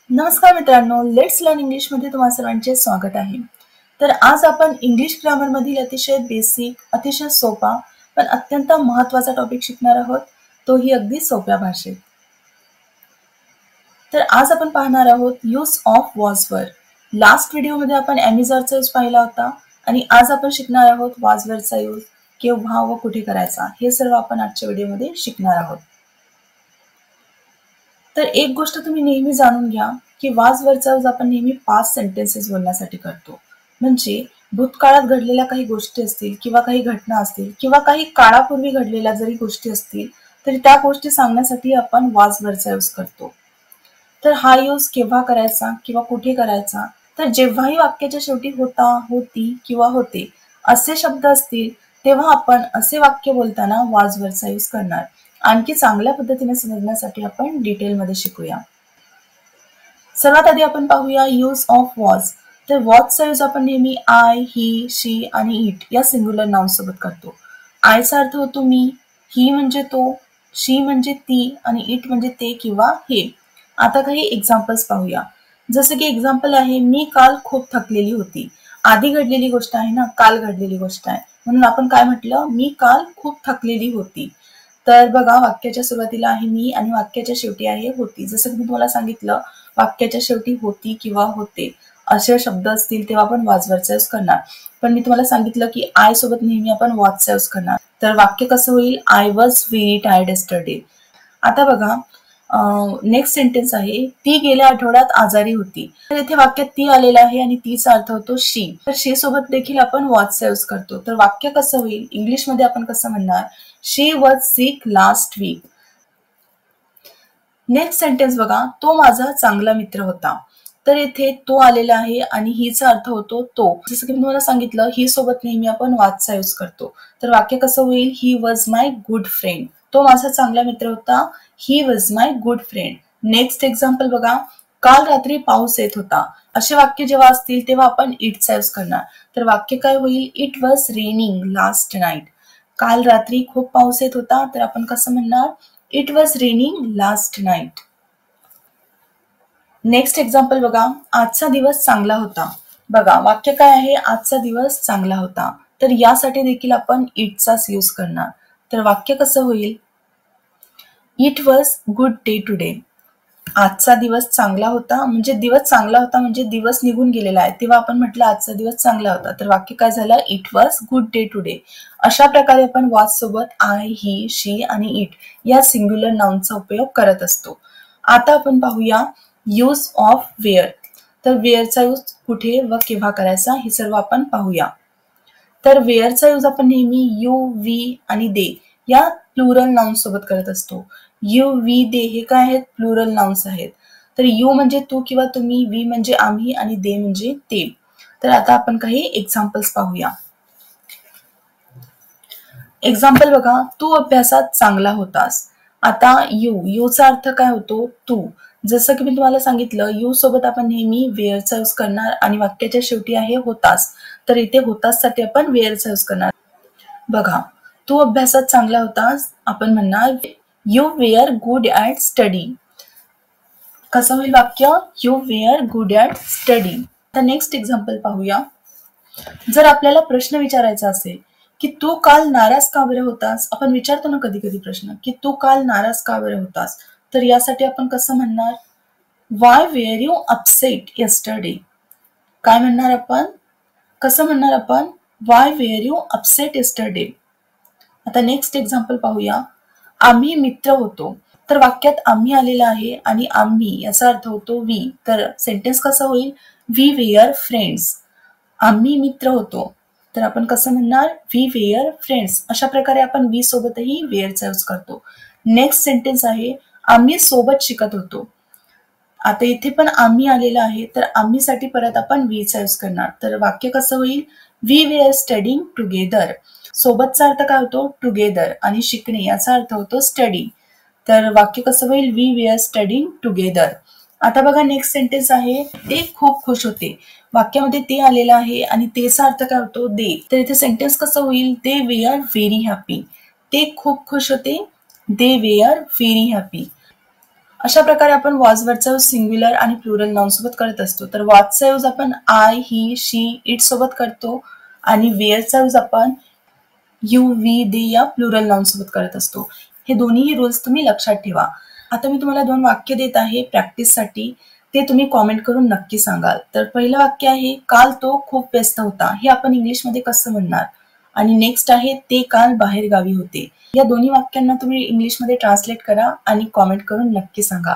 नमस्कार मित्रांनो, let's learn English मध्ये तुम्हा सर्वांचे स्वागत आहे. तर आज आपण इंग्लिश ग्रामर मधील अतिशय बेसिक, अतिशय सोपा पण अत्यंत महत्त्वाचा टॉपिक शिकणार आहोत, तोही अगदी सोप्या भाषेत. तर आज आपण पाहणार आहोत use of was were. Last व्हिडिओमध्ये आपण ॲमिझरचा यूज पाहिला होता आणि आज आपण शिकणार आहोत वॉज वरचा यूज, केव्हा व कुठे करायचा, हे सर्व आपण आजच्या व्हिडिओमध्ये शिकणार आहोत. तर एक गोष्ट तुम्ही नेहमी जाणून घ्या की वॉज वरचा यूज आपण नेहमी पास्ट सेंटेन्सेस बोलण्यासाठी करतो. म्हणजे भूतकाळात घडलेल्या काही गोष्टी असतील किंवा काही घटना असतील किंवा काही काळापूर्वी घडलेल्या जरी गोष्टी असतील तरी त्या गोष्टी सांगण्यासाठी आपण वॉज वरचा यूज करतो. तर हा यूज केव्हा करायचा किंवा कुठे करायचा, तर जेव्हाही वाक्याच्या शेवटी होता, होती किंवा होते असे शब्द असतील तेव्हा आपण असे वाक्य बोलताना वॉज वरचा यूज करणार. आणखी चांगल्या पद्धतीने समजण्यासाठी आपण डिटेलमध्ये शिकूया. सर्वात आधी आपण पाहूया यूज ऑफ वॉज. तर वॉजचा यूज आपण नेहमी आय, ही, शी आणि इट या सिंग्युलर नाउन सोबत करतो. आयचा अर्थ होतो मी, ही म्हणजे तो, शी म्हणजे ती आणि इट म्हणजे ते किंवा हे. आता काही एक्झाम्पल्स पाहूया. जसं की एक्झाम्पल आहे, मी काल खूप थकलेली होती. आधी घडलेली गोष्ट आहे ना, काल घडलेली गोष्ट आहे, म्हणून आपण काय म्हटलं, मी काल खूप थकलेली होती. तर बघा, वाक्याच्या सुरुवातीला आहे मी आणि वाक्याच्या शेवटी आहे होती. जसं की मी तुम्हाला सांगितलं, वाक्याच्या शेवटी होती किंवा होते असे शब्द असतील तेव्हा आपण वॉज वरचा यूज करणार. पण मी तुम्हाला सांगितलं की आय सोबत नेहमी आपण वॉजचा यूज करणार. तर वाक्य कसं होईल, I was very tired yesterday. आता बघा, नेक्स्ट सेंटेन्स आहे, ती गेल्या आठवड्यात आजारी होती. तर इथे वाक्यात ती आलेला आहे आणि तीचा अर्थ होतो शी. तर शी सोबत देखील आपण वॉजचा यूज करतो. तर वाक्य कसं होईल, इंग्लिशमध्ये आपण कसं म्हणणार, she was sick last week. Next sentence बघा, तो माझा चांगला मित्र होता. तर इथे तो आलेला आहे आणि हीचा अर्थ होतो तो. जसं की मी तुम्हाला सांगितलं, ही सोबत नेहमी आपण वॉजचा यूज करतो. तर वाक्य कसं होईल, he was my good friend. तो माझा चांगला मित्र होता. He was my good friend. Next example बघा, काल रात्री पाऊस येत होता. असे वाक्य जेव्हा असतील तेव्हा आपण इटचा यूज करणार. तर वाक्य काय होईल, it was raining last night. काल रात्री खूप पाऊस येत होता, तर आपण कसं म्हणणार, it was raining last night. Next example बघा, आजचा दिवस चांगला होता. बघा, वाक्य काय आहे, आजचा दिवस चांगला होता. तर यासाठी देखील आपण इटचाच यूज करणार. तर वाक्य कसं होईल, it was good day today. आजचा दिवस चांगला होता म्हणजे दिवस चांगला होता म्हणजे दिवस निघून गेलेला आहे तेव्हा आपण म्हटलं आजचा दिवस चांगला होता. तर वाक्य काय झालं, it was good day today. अशा प्रकारे आपण वॉज सोबत आय, ही, शी आणि इट या सिंग्युलर नाउनचा उपयोग करत असतो. आता आपण पाहूया यूज ऑफ वेअर. तर वेअरचा यूज कुठे व केव्हा करायचा हे सर्व आपण पाहूया. तर वेअरचा यूज आपण नेहमी यू, वी आणि दे या प्लुरल नाउन सोबत करत असतो. यू, वी, दे हे काय आहेत, प्लुरल नाउन्स आहेत. तर यू म्हणजे तू किंवा तुम्ही, वी म्हणजे आम्ही आणि दे म्हणजे ते. तर आता आपण काही एक्झाम्पल्स पाहूया. एक्झाम्पल बघा, तू अभ्यासात चांगला होतास. आता यूचा अर्थ काय होतो, तू. जसं की मी तुम्हाला सांगितलं, यू सोबत आपण नेहमी वेअरचा यूज करणार आणि वाक्याच्या शेवटी आहे होतास. तर इथे होतास साठी आपण वेअरचा यूज करणार. बघा, तू अभ्यासात चांगला होतास, आपण म्हणणार you were good at study. कसं होईल वाक्य, you were good at study. आता नेक्स्ट एक्झाम्पल पाहूया. जर आपल्याला प्रश्न विचारायचा असेल की तू काल नाराज का बरं होतास, आपण विचारतो ना कधी कधी प्रश्न की तू काल नाराज का बरं होतास, तर यासाठी आपण कसं म्हणणार, why were you upset yesterday. काय म्हणणार आपण, कसं म्हणणार आपण, why were you upset yesterday. आता नेक्स्ट एक्झाम्पल पाहूया. आम्ही मित्र होतो. तर वाक्यात आम्ही आलेला आहे आणि आम्ही याचा अर्थ होतो वी. तर सेंटेन्स कसं होईल, वी वेअर फ्रेंड्स. आम्ही मित्र होतो. तर आपण कसं म्हणणार, वी वेअर फ्रेंड्स. अशा प्रकारे आपण वी सोबतही वेअरचा यूज करतो. नेक्स्ट सेंटेन्स आहे, आम्ही सोबत शिकत होतो. आता इथे पण आम्ही आलेला आहे तर आम्हीसाठी परत आपण वीचा यूज करणार. तर वाक्य कसं होईल, वी वेअर स्टडिंग टुगेदर. सोबतचा अर्थ काय होतो, टुगेदर आणि शिकणे याचा अर्थ होतो स्टडी. तर वाक्य कसं होईल, वी वेअर स्टडिंग टुगेदर. आता बघा, नेक्स्ट सेंटेन्स आहे, ते खूप खुश होते. वाक्यामध्ये ते आलेलं आहे आणि तेचा अर्थ काय होतो, दे. तर इथे सेंटेन्स कसं होईल, दे वेअर व्हेरी हॅपी. ते खूप खुश होते, दे वेअर व्हेरी हॅपी. अशा प्रकारे आपण वॉजवरचा यूज सिंग्युलर आणि प्लुरल नाउन सोबत करत असतो. तर वॉचचा यूज आपण आय, ही, शी, इट सोबत करतो आणि वेअरचा यूज आपण यू, वी, दे या प्लुरल नाउन सोबत करत असतो. हे दोन्हीही रूल्स तुम्ही लक्षात ठेवा. आता मी तुम्हाला 2 वाक्य देत आहे प्रॅक्टिससाठी. ते तुम्ही कॉमेंट करून नक्की सांगाल. तर पहिलं वाक्य आहे, काल तो खूप व्यस्त होता. हे आपण इंग्लिशमध्ये कसं म्हणणार? आणि नेक्स्ट आहे, ते काल बाहेरगावी होते. या दोन्ही वाक्यांना तुम्ही इंग्लिशमध्ये ट्रान्सलेट करा आणि कॉमेंट करून नक्की सांगा.